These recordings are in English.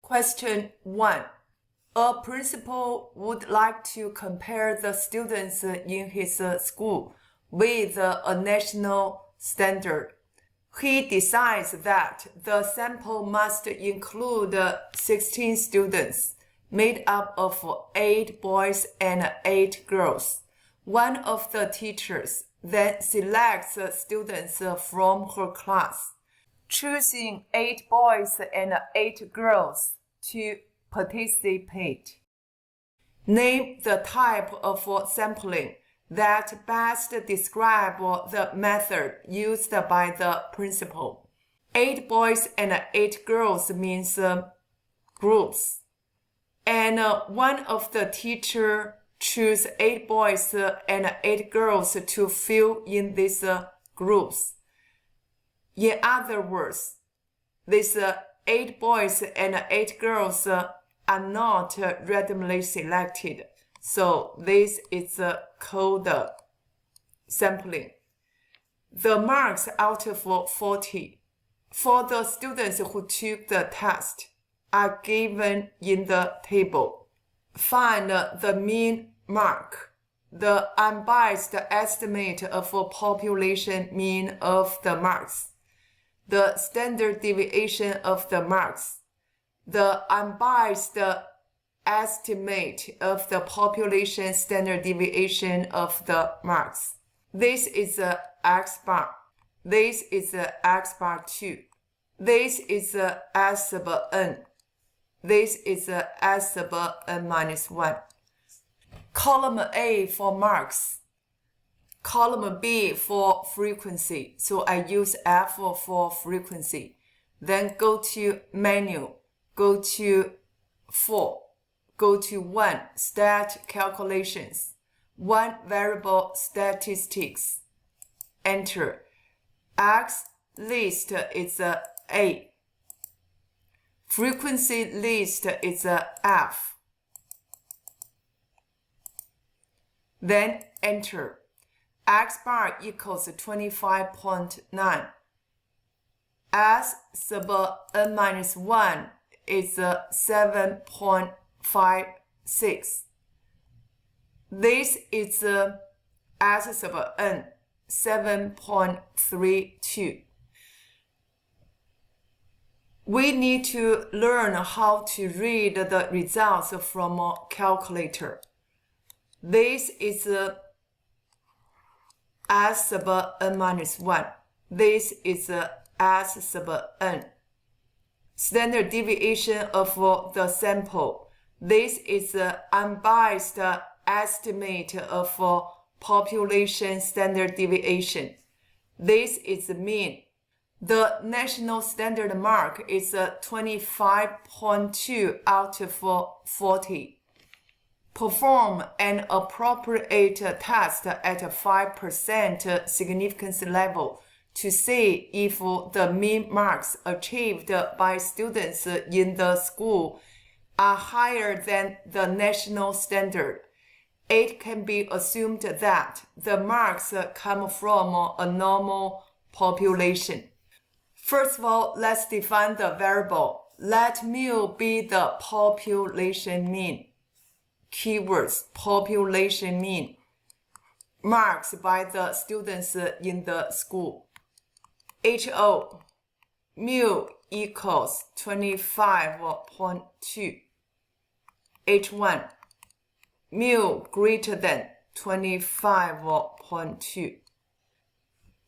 Question 1. A principal would like to compare the students in his school with a national standard. He decides that the sample must include 16 students, made up of 8 boys and 8 girls. One of the teachers then selects students from her class, choosing 8 boys and 8 girls to participate. Name the type of sampling that best describe the method used by the principal. 8 boys and 8 girls means groups. And one of the teacher choose 8 boys and 8 girls to fill in these groups. In other words, these 8 boys and 8 girls are not randomly selected. So this is called sampling. The marks out of 40 for the students who took the test are given in the table. Find the mean mark, the unbiased estimate of population mean of the marks, the standard deviation of the marks, the unbiased estimate of the population standard deviation of the marks. This is X bar. This is X bar 2. This is S sub n. This is S sub n minus 1. Column A for marks. Column B for frequency. So I use F for frequency. Then go to menu. Go to 4. Go to 1, stat calculations, 1 variable statistics, enter. X list is A. Frequency list is F. Then enter. X bar equals 25.9. S sub n minus 1 is 7.56. This is S sub n, 7.32. We need to learn how to read the results from a calculator. This is S sub n minus 1. This is S sub n. Standard deviation of the sample. This is unbiased estimate of population standard deviation. This is mean. The national standard mark is 25.2 out of 40. Perform an appropriate test at a 5% significance level to see if the mean marks achieved by students in the school are higher than the national standard. It can be assumed that the marks come from a normal population. First of all, let's define the variable. Let mu be the population mean. Keywords: population mean. Marks by the students in the school. HO, mu equals 25.2. H1, mu greater than 25.2.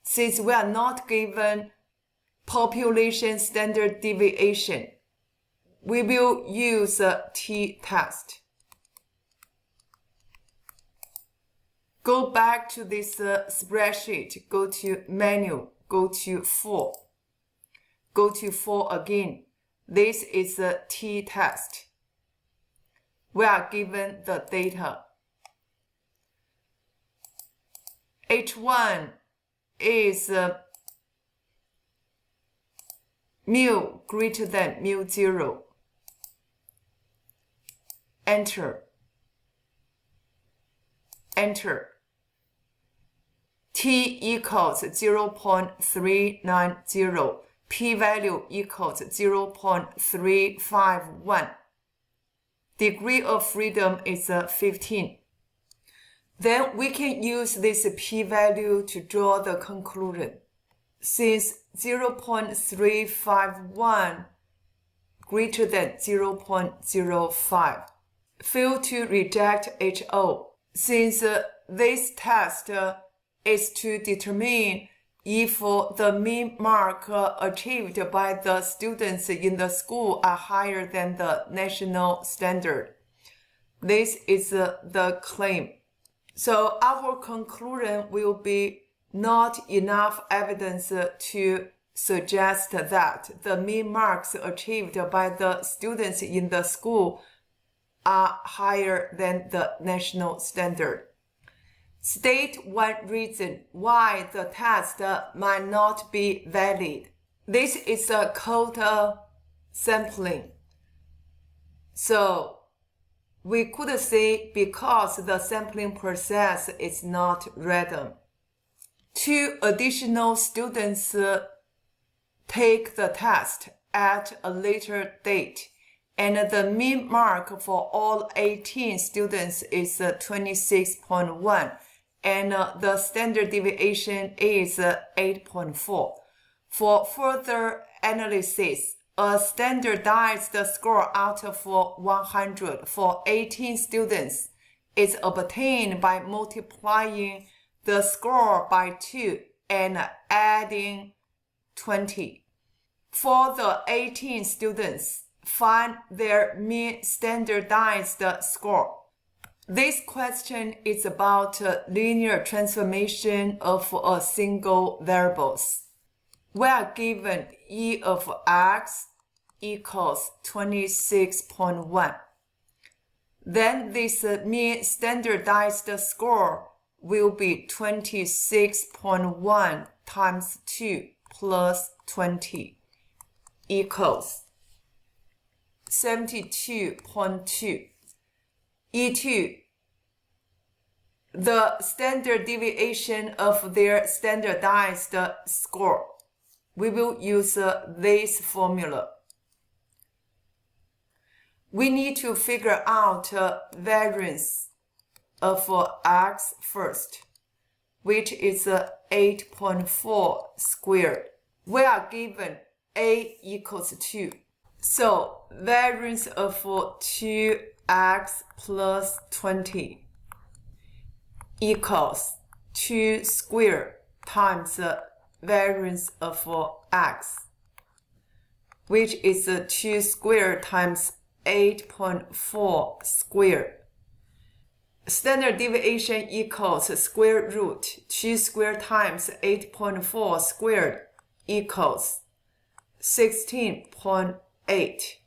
Since we are not given population standard deviation, we will use a t-test. Go back to this spreadsheet, go to menu, go to 4. Go to 4 again. This is a t-test. We are given the data. H1 is mu greater than mu 0. Enter. Enter. T equals 0.390. p-value equals 0.351. Degree of freedom is 15. Then we can use this p-value to draw the conclusion. Since 0.351 greater than 0.05, fail to reject HO. Since this test is to determine if the mean mark achieved by the students in the school are higher than the national standard. This is the claim. So our conclusion will be not enough evidence to suggest that the mean marks achieved by the students in the school are higher than the national standard. State one reason why the test might not be valid. This is a quota sampling. So we could say because the sampling process is not random. 2 additional students take the test at a later date, and the mean mark for all 18 students is 26.1, and the standard deviation is 8.4. For further analysis, a standardized score out of 100 for 18 students is obtained by multiplying the score by 2 and adding 20. For the 18 students, find their mean standardized score. This question is about linear transformation of a single variables. We are given e of x equals 26.1. Then this mean standardized score will be 26.1 times 2 plus 20 equals 72.2. E2, the standard deviation of their standardized score. We will use this formula. We need to figure out variance of x first, which is 8.4 squared. We are given a equals 2. So variance of 2x plus 20 equals 2 squared times variance of x, which is 2 squared times 8.4 squared. Standard deviation equals square root 2 squared times 8.4 squared equals 16.8.